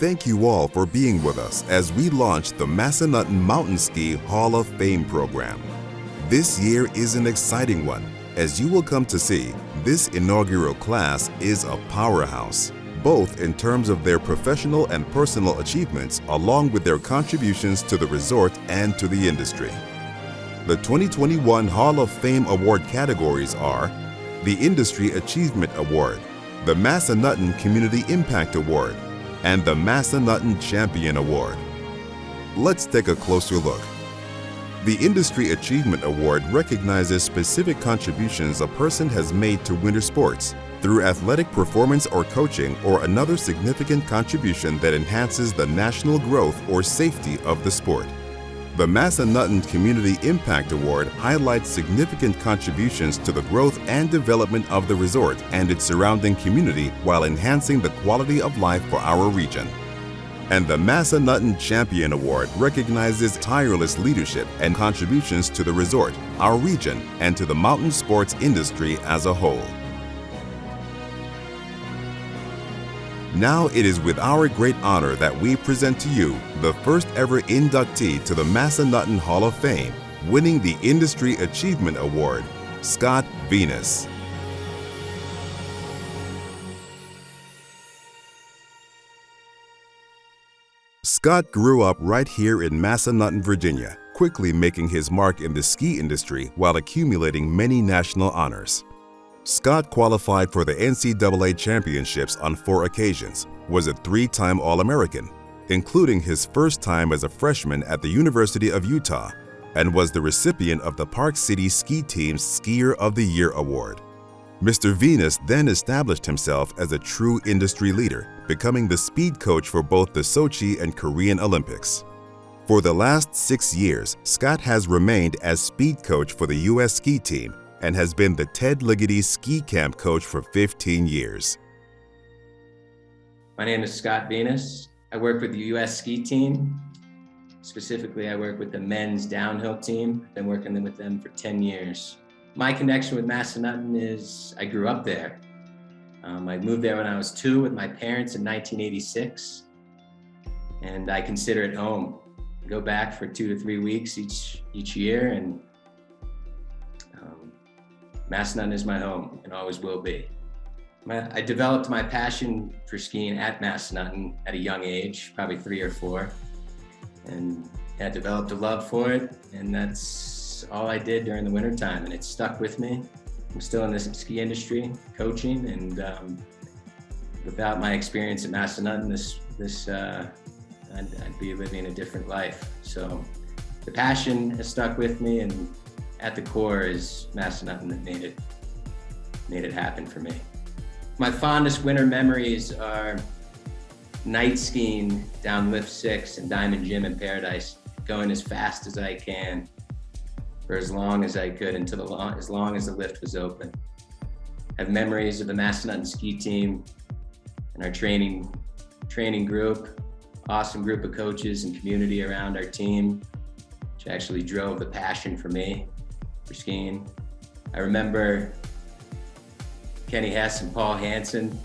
thank you all for being with us as we launch the Massanutten Mountain Ski Hall of Fame program. This year is an exciting one. As you will come to see, this inaugural class is a powerhouse, both in terms of their professional and personal achievements, along with their contributions to the resort and to the industry. The 2021 Hall of Fame award categories are the Industry Achievement Award, the Massanutten Community Impact Award, and the Massanutten Champion Award. Let's take a closer look. The Industry Achievement Award recognizes specific contributions a person has made to winter sports through athletic performance or coaching or another significant contribution that enhances the national growth or safety of the sport. The Massanutten Community Impact Award highlights significant contributions to the growth and development of the resort and its surrounding community while enhancing the quality of life for our region. And the Massanutten Champion Award recognizes tireless leadership and contributions to the resort, our region, and to the mountain sports industry as a whole. Now it is with our great honor that we present to you the first ever inductee to the Massanutten Hall of Fame, winning the Industry Achievement Award, Scott Venus. Scott grew up right here in Massanutten, Virginia, quickly making his mark in the ski industry while accumulating many national honors. Scott qualified for the NCAA championships on 4 occasions, was a 3-time All-American, including his first time as a freshman at the University of Utah, and was the recipient of the Park City Ski Team's Skier of the Year Award. Mr. Venus then established himself as a true industry leader, becoming the speed coach for both the Sochi and Korean Olympics. For the last 6 years, Scott has remained as speed coach for the U.S. ski team and has been the Ted Ligety ski camp coach for 15 years. My name is Scott Venus. I work with the U.S. ski team. Specifically, I work with the men's downhill team. I've been working with them for 10 years. My connection with Massanutten is I grew up there. I moved there when I was 2 with my parents in 1986, and I consider it home. I go back for 2 to 3 weeks each year, and Massanutten is my home and always will be. I developed my passion for skiing at Massanutten at a young age, probably 3 or 4, and I developed a love for it, and that's all I did during the wintertime, and it stuck with me. I'm still in this ski industry, coaching, and without my experience at Massanutten, I'd be living a different life. So the passion has stuck with me, and at the core is Massanutten that made it happen for me. My fondest winter memories are night skiing down Lift 6 in Diamond Gym in Paradise, going as fast as I can for as long as I could until as long as the lift was open. I have memories of the Massanutten ski team and our training group, awesome group of coaches and community around our team, which actually drove the passion for me for skiing. I remember Kenny Hess and Paul Hansen,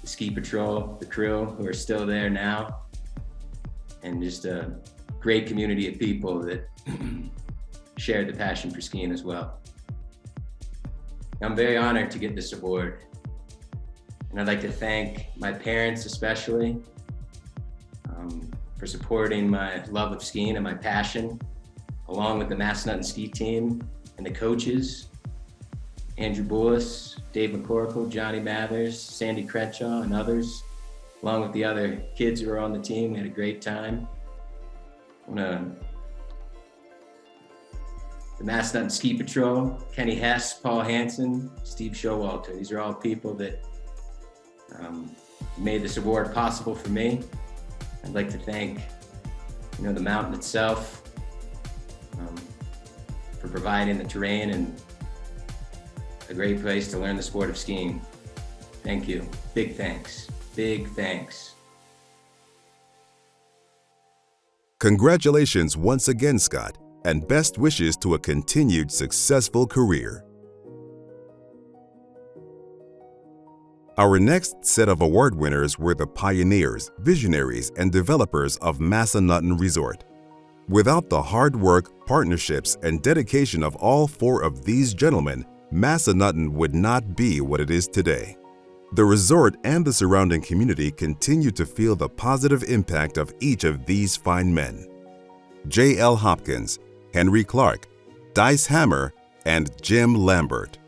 the ski patrol, the crew who are still there now, and just a great community of people that shared the passion for skiing as well. I'm very honored to get this award, and I'd like to thank my parents especially for supporting my love of skiing and my passion, along with the Massanutten ski team and the coaches, Andrew Bullis, Dave McCorkle, Johnny Mathers, Sandy Crenshaw, and others, along with the other kids who were on the team. We had a great time. The Massanutten Ski Patrol, Kenny Hess, Paul Hansen, Steve Showalter. These are all people that made this award possible for me. I'd like to thank, the mountain itself for providing the terrain and a great place to learn the sport of skiing. Thank you. Big thanks. Big thanks. Congratulations once again, Scott, and best wishes to a continued successful career. Our next set of award winners were the pioneers, visionaries, and developers of Massanutten Resort. Without the hard work, partnerships, and dedication of all four of these gentlemen, Massanutten would not be what it is today. The resort and the surrounding community continue to feel the positive impact of each of these fine men. J.L. Hopkins, Henry Clark, Dice Hammer, and Jim Lambert.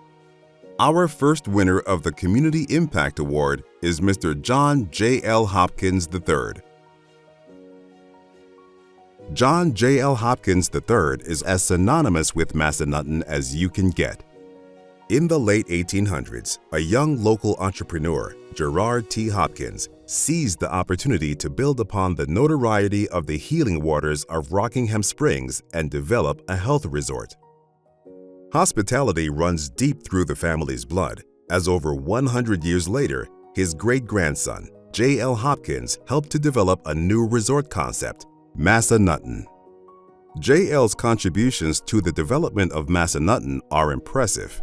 Our first winner of the Community Impact Award is Mr. John J.L. Hopkins III. John J.L. Hopkins III is as synonymous with Massanutten as you can get. In the late 1800s, a young local entrepreneur, Gerard T. Hopkins, seized the opportunity to build upon the notoriety of the healing waters of Rockingham Springs and develop a health resort. Hospitality runs deep through the family's blood, as over 100 years later, his great-grandson, J.L. Hopkins, helped to develop a new resort concept, Massanutten. J.L.'s contributions to the development of Massanutten are impressive.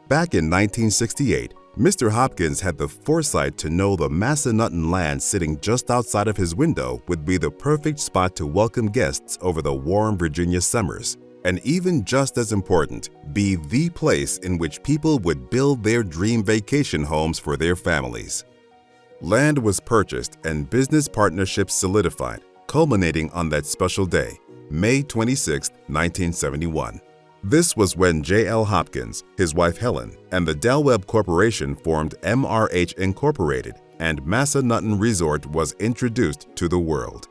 Back in 1968, Mr. Hopkins had the foresight to know the Massanutten land sitting just outside of his window would be the perfect spot to welcome guests over the warm Virginia summers, and even just as important, be the place in which people would build their dream vacation homes for their families. Land was purchased and business partnerships solidified, culminating on that special day, May 26, 1971. This was when J.L. Hopkins, his wife Helen, and the Del Webb Corporation formed MRH Incorporated, and Massanutten Resort was introduced to the world.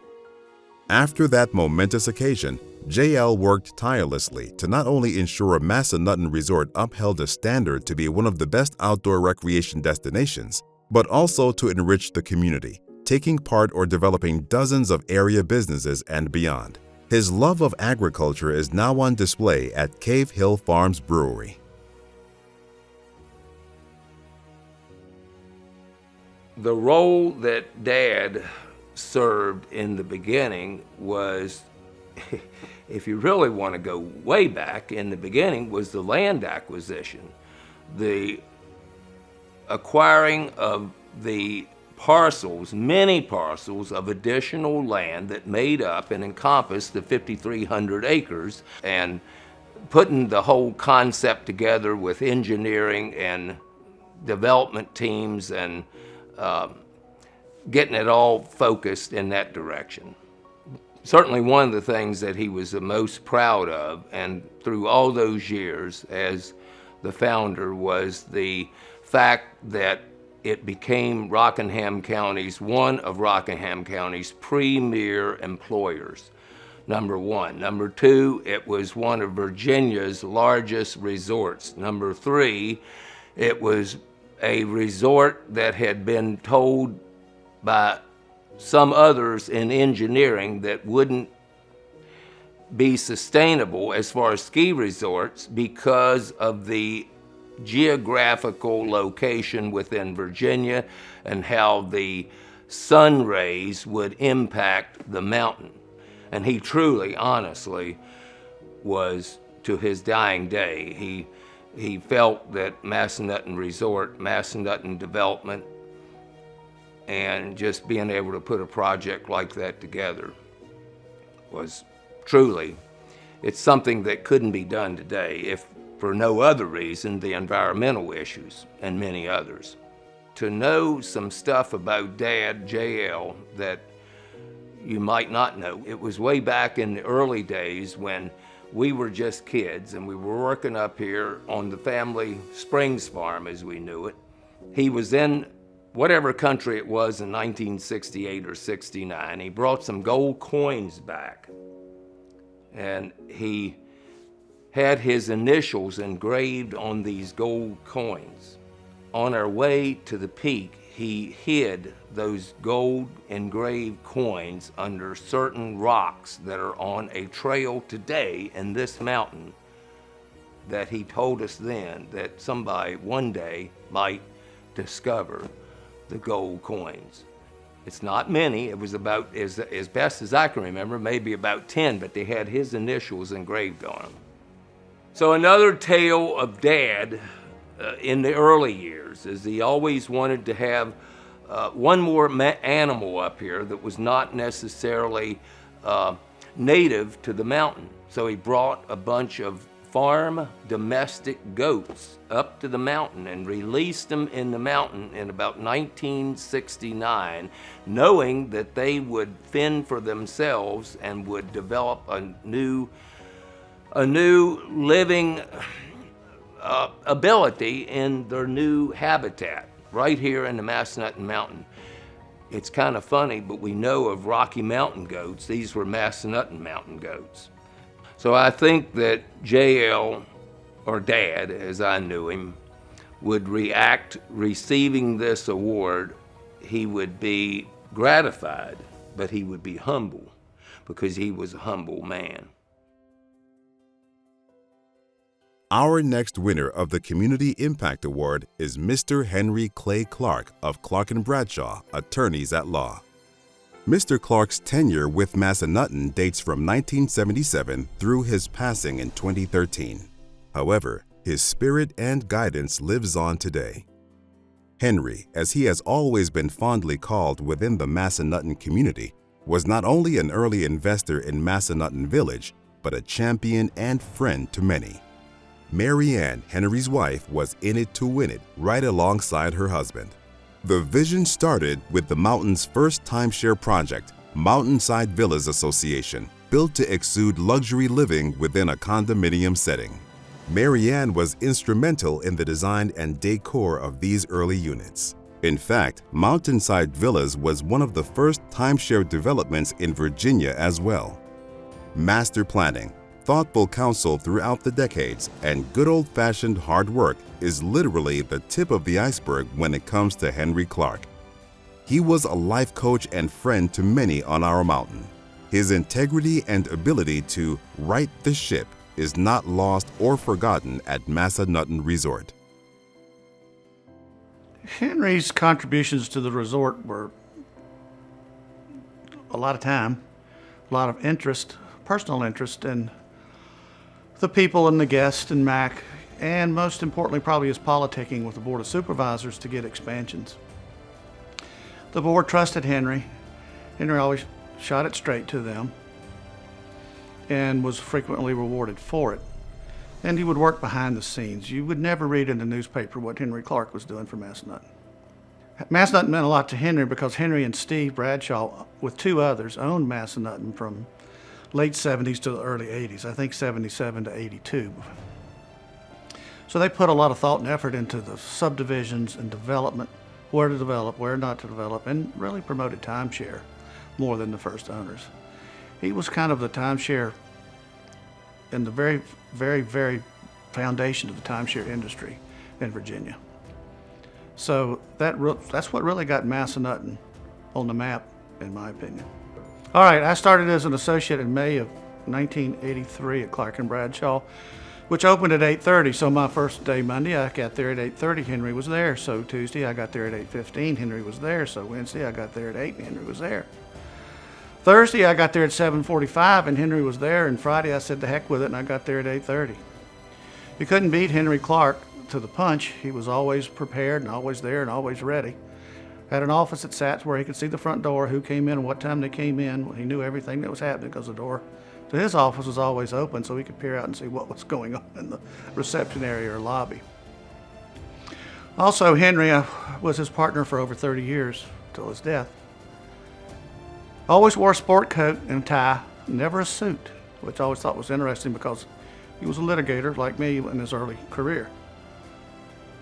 After that momentous occasion, J.L. worked tirelessly to not only ensure Massanutten Resort upheld a standard to be one of the best outdoor recreation destinations, but also to enrich the community, taking part or developing dozens of area businesses and beyond. His love of agriculture is now on display at Cave Hill Farms Brewery. The role that Dad served in the beginning was, if you really want to go way back, in the beginning was the land acquisition, the acquiring of the parcels, many parcels of additional land that made up and encompassed the 5,300 acres, and putting the whole concept together with engineering and development teams and getting it all focused in that direction. Certainly one of the things that he was the most proud of, and through all those years as the founder, was the fact that it became Rockingham County's, one of Rockingham County's premier employers, number one. Number two, it was one of Virginia's largest resorts. Number three, it was a resort that had been told by some others in engineering that wouldn't be sustainable as far as ski resorts because of the geographical location within Virginia and how the sun rays would impact the mountain. And he truly, honestly, was, to his dying day, he felt that Massanutten Resort, Massanutten Development, and just being able to put a project like that together was truly, it's something that couldn't be done today, if for no other reason, the environmental issues and many others. To know some stuff about Dad, JL, that you might not know, it was way back in the early days when we were just kids and we were working up here on the family Springs farm as we knew it. He was in whatever country it was in 1968 or 69. He brought some gold coins back, and he had his initials engraved on these gold coins. On our way to the peak, he hid those gold engraved coins under certain rocks that are on a trail today in this mountain that he told us then that somebody one day might discover the gold coins. It's not many. It was about, as best as I can remember, maybe about 10, but they had his initials engraved on them. So another tale of Dad in the early years, is he always wanted to have one more animal up here that was not necessarily native to the mountain. So he brought a bunch of farm domestic goats up to the mountain and released them in the mountain in about 1969, knowing that they would fend for themselves and would develop a new living ability in their new habitat right here in the Massanutten Mountain. It's kind of funny, but we know of Rocky Mountain goats. These were Massanutten Mountain goats. So I think that JL, or Dad, as I knew him, would react receiving this award. He would be gratified, but he would be humble because he was a humble man. Our next winner of the Community Impact Award is Mr. Henry Clay Clark of Clark & Bradshaw, Attorneys at Law. Mr. Clark's tenure with Massanutten dates from 1977 through his passing in 2013. However, his spirit and guidance lives on today. Henry, as he has always been fondly called within the Massanutten community, was not only an early investor in Massanutten Village, but a champion and friend to many. Mary Ann, Henry's wife, was in it to win it right alongside her husband. The vision started with the mountain's first timeshare project, Mountainside Villas Association, built to exude luxury living within a condominium setting. Mary Ann was instrumental in the design and decor of these early units. In fact, Mountainside Villas was one of the first timeshare developments in Virginia as well. Master planning, thoughtful counsel throughout the decades, and good old-fashioned hard work is literally the tip of the iceberg when it comes to Henry Clark. He was a life coach and friend to many on our mountain. His integrity and ability to right the ship is not lost or forgotten at Massanutten Resort. Henry's contributions to the resort were a lot of time, a lot of interest, personal interest in the people and the guests and Mac, and most importantly probably his politicking with the Board of Supervisors to get expansions. The board trusted Henry. Henry always shot it straight to them and was frequently rewarded for it. And he would work behind the scenes. You would never read in the newspaper what Henry Clark was doing for Massanutten. Massanutten meant a lot to Henry because Henry and Steve Bradshaw, with two others, owned Massanutten from late 70s to the early 80s, I think 77 to 82. So they put a lot of thought and effort into the subdivisions and development, where to develop, where not to develop, and really promoted timeshare more than the first owners. He was kind of the timeshare in the very, very, very foundation of the timeshare industry in Virginia. So that's what really got Massanutten on the map, in my opinion. All right, I started as an associate in May of 1983 at Clark & Bradshaw, which opened at 8:30. So my first day, Monday, I got there at 8:30. Henry was there. So Tuesday, I got there at 8:15. Henry was there. So Wednesday, I got there at 8 and Henry was there. Thursday, I got there at 7:45 and Henry was there. And Friday, I said, the heck with it, and I got there at 8:30. You couldn't beat Henry Clark to the punch. He was always prepared and always there and always ready. Had an office at SATS where he could see the front door, who came in and what time they came in. He knew everything that was happening because the door to his office was always open, so he could peer out and see what was going on in the reception area or lobby. Also, Henry was his partner for over 30 years, till his death. Always wore a sport coat and tie, never a suit, which I always thought was interesting because he was a litigator like me in his early career.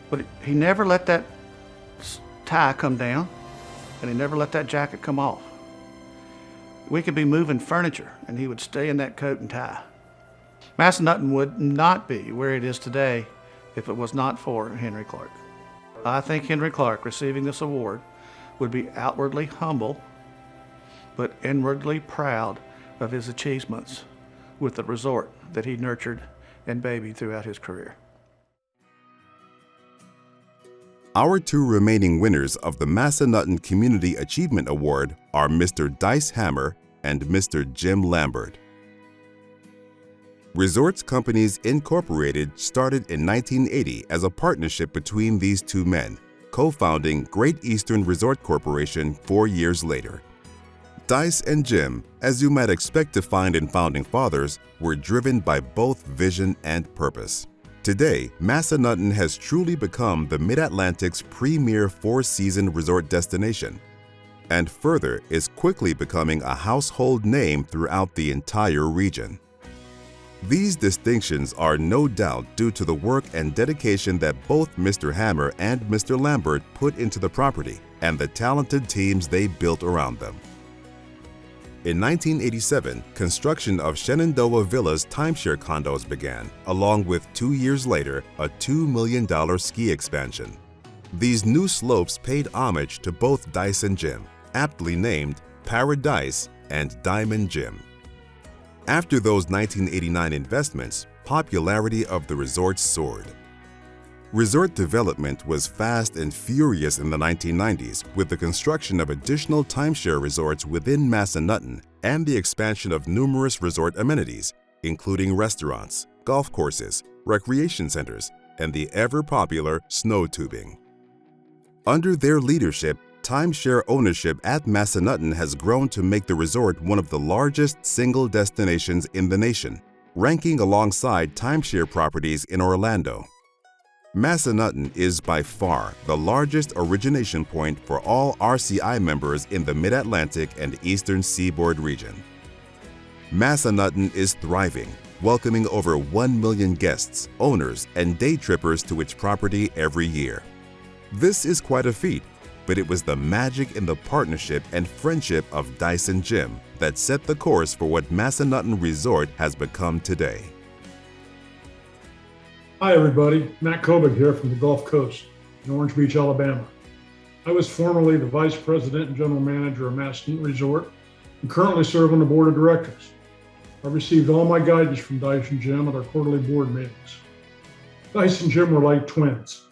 But he never let that tie come down, and he never let that jacket come off. We could be moving furniture, and he would stay in that coat and tie. Massanutten would not be where it is today if it was not for Henry Clark. I think Henry Clark receiving this award would be outwardly humble, but inwardly proud of his achievements with the resort that he nurtured and babied throughout his career. Our two remaining winners of the Massanutten Community Achievement Award are Mr. Dice Hammer and Mr. Jim Lambert. Resorts Companies Incorporated started in 1980 as a partnership between these two men, co-founding Great Eastern Resort Corporation 4 years later. Dice and Jim, as you might expect to find in founding fathers, were driven by both vision and purpose. Today, Massanutten has truly become the Mid-Atlantic's premier four-season resort destination, and further is quickly becoming a household name throughout the entire region. These distinctions are no doubt due to the work and dedication that both Mr. Hammer and Mr. Lambert put into the property and the talented teams they built around them. In 1987, construction of Shenandoah Villa's timeshare condos began, along with 2 years later, a $2 million ski expansion. These new slopes paid homage to both Dice and Jim, aptly named Paradise and Diamond Jim. After those 1989 investments, popularity of the resort soared. Resort development was fast and furious in the 1990s with the construction of additional timeshare resorts within Massanutten and the expansion of numerous resort amenities, including restaurants, golf courses, recreation centers, and the ever-popular snow tubing. Under their leadership, timeshare ownership at Massanutten has grown to make the resort one of the largest single destinations in the nation, ranking alongside timeshare properties in Orlando. Massanutten is by far the largest origination point for all RCI members in the Mid-Atlantic and Eastern Seaboard region. Massanutten is thriving, welcoming over 1 million guests, owners, and day trippers to its property every year. This is quite a feat, but it was the magic in the partnership and friendship of Dice and Jim that set the course for what Massanutten Resort has become today. Hi everybody, Matt Kobig here from the Gulf Coast in Orange Beach, Alabama. I was formerly the Vice President and General Manager of Massanutten Resort and currently serve on the Board of Directors. I received all my guidance from Dice and Jim at our quarterly board meetings. Dice and Jim were like twins,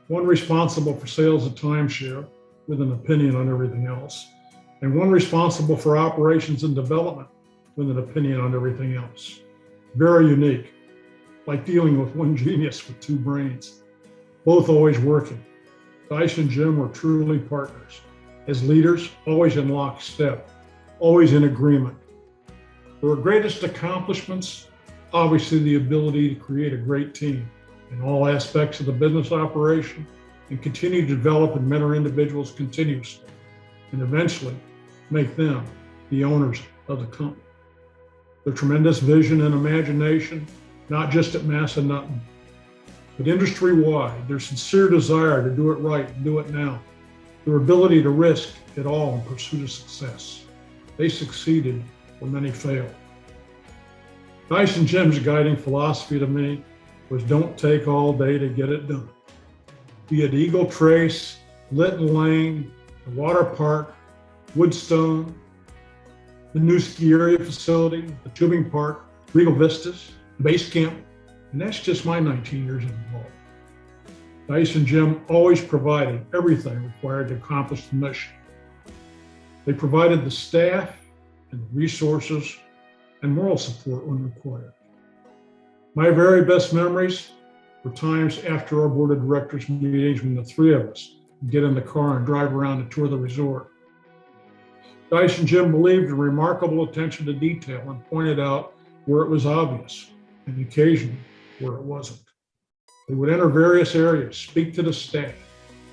one responsible for sales of timeshare with an opinion on everything else, and one responsible for operations and development with an opinion on everything else. Very unique. Like dealing with one genius with two brains, both always working. Dice and Jim were truly partners. As leaders, always in lockstep, always in agreement. Their greatest accomplishments, obviously the ability to create a great team in all aspects of the business operation and continue to develop and mentor individuals continuously, and eventually make them the owners of the company. Their tremendous vision and imagination, not just at Massanutten, but industry-wide, their sincere desire to do it right and do it now, their ability to risk it all in pursuit of success. They succeeded where many failed. Dice and Jim's guiding philosophy to me was don't take all day to get it done. Be it Eagle Trace, Lytton Lane, the water park, Woodstone, the new ski area facility, the tubing park, Regal Vistas, Base Camp, and that's just my 19 years involved. Dice and Jim always provided everything required to accomplish the mission. They provided the staff and the resources and moral support when required. My very best memories were times after our board of directors meetings when the three of us would get in the car and drive around and tour the resort. Dice and Jim believed in remarkable attention to detail and pointed out where it was obvious, and occasionally where it wasn't. They would enter various areas, speak to the staff,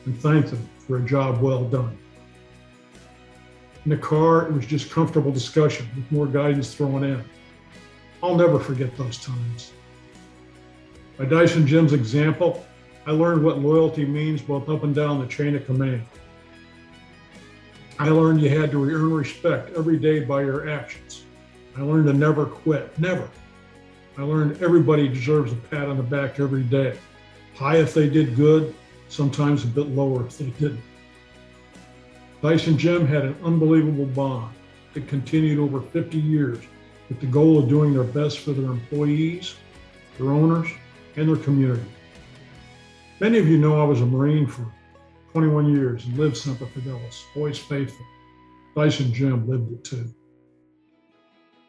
and thank them for a job well done. In the car, it was just comfortable discussion with more guidance thrown in. I'll never forget those times. By Dice and Jim's example, I learned what loyalty means both up and down the chain of command. I learned you had to earn respect every day by your actions. I learned to never quit, never. I learned everybody deserves a pat on the back every day. High if they did good, sometimes a bit lower if they didn't. Dice and Jim had an unbelievable bond that continued over 50 years with the goal of doing their best for their employees, their owners, and their community. Many of you know I was a Marine for 21 years and lived Semper Fidelis, always faithful. Dice and Jim lived it too.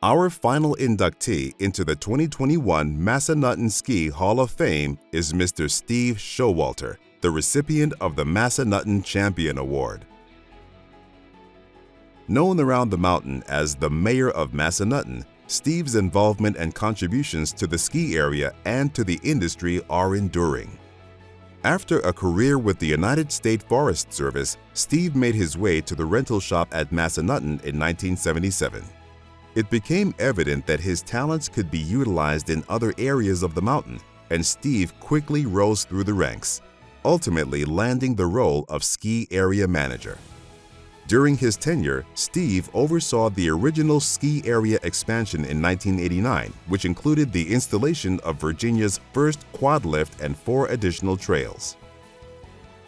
Our final inductee into the 2021 Massanutten Ski Hall of Fame is Mr. Steve Showalter, the recipient of the Massanutten Champion Award. Known around the mountain as the Mayor of Massanutten, Steve's involvement and contributions to the ski area and to the industry are enduring. After a career with the United States Forest Service, Steve made his way to the rental shop at Massanutten in 1977. It became evident that his talents could be utilized in other areas of the mountain, and Steve quickly rose through the ranks, ultimately landing the role of ski area manager. During his tenure, Steve oversaw the original ski area expansion in 1989, which included the installation of Virginia's first quad lift and 4 additional trails.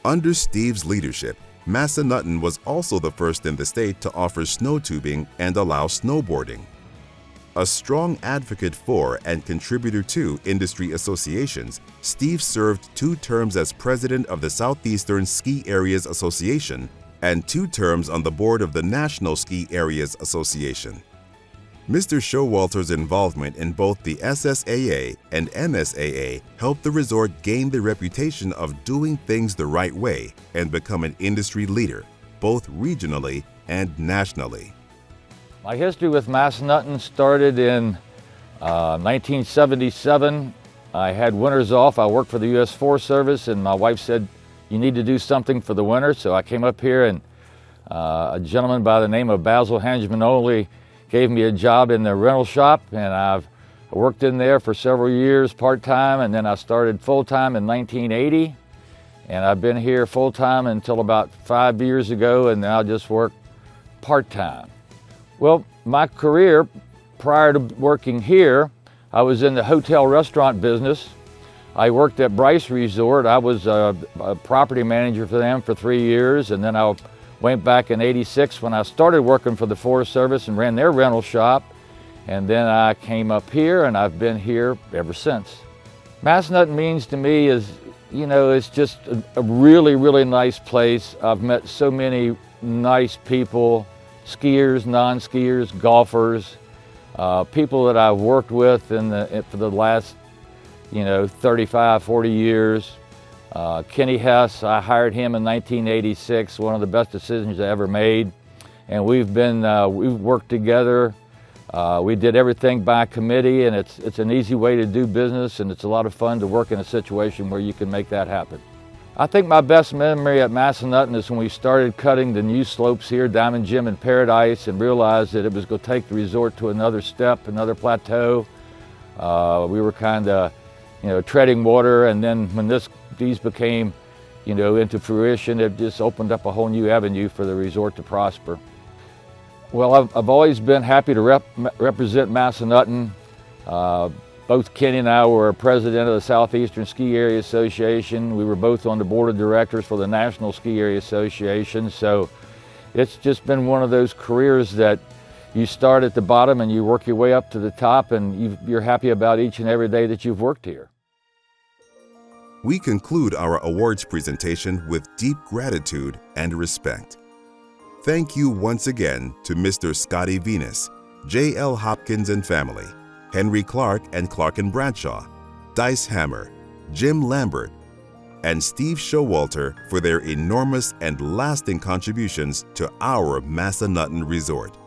Under Steve's leadership, Massanutten was also the first in the state to offer snow tubing and allow snowboarding. A strong advocate for and contributor to industry associations, Steve served 2 terms as president of the Southeastern Ski Areas Association and 2 terms on the board of the National Ski Areas Association. Mr. Showalter's involvement in both the SSAA and MSAA helped the resort gain the reputation of doing things the right way and become an industry leader, both regionally and nationally. My history with Massanutten started in 1977. I had winters off. I worked for the U.S. Forest Service, and my wife said, "You need to do something for the winter." So I came up here, and a gentleman by the name of Basil Hangemanoli gave me a job in the rental shop, and I've worked in there for several years part-time, and then I started full-time in 1980, and I've been here full-time until about 5 years ago, and now just work part-time. Well, my career prior to working here, I was in the hotel restaurant business. I worked at Bryce Resort. I was a property manager for them for 3 years, and then I went back in '86 when I started working for the Forest Service and ran their rental shop. And then I came up here, and I've been here ever since. Massanutten means to me is, you know, it's just a really, really nice place. I've met so many nice people, skiers, non-skiers, golfers, people that I've worked with for the last 35, 40 years. Kenny Hess, I hired him in 1986, one of the best decisions I ever made. And we've worked together. We did everything by committee, and it's an easy way to do business, and it's a lot of fun to work in a situation where you can make that happen. I think my best memory at Massanutten is when we started cutting the new slopes here, Diamond Gym and Paradise, and realized that it was going to take the resort to another step, another plateau. We were kind of treading water, and then when these became, into fruition, it just opened up a whole new avenue for the resort to prosper. Well, I've always been happy to represent Massanutten. Both Kenny and I were president of the Southeastern Ski Area Association. We were both on the board of directors for the National Ski Area Association. So it's just been one of those careers that you start at the bottom and you work your way up to the top, and you're happy about each and every day that you've worked here. We conclude our awards presentation with deep gratitude and respect. Thank you once again to Mr. Scotty Venus, J.L. Hopkins and family, Henry Clark and Clark and Bradshaw, Dice Hammer, Jim Lambert, and Steve Showalter for their enormous and lasting contributions to our Massanutten Resort.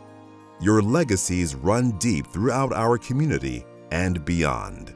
Your legacies run deep throughout our community and beyond.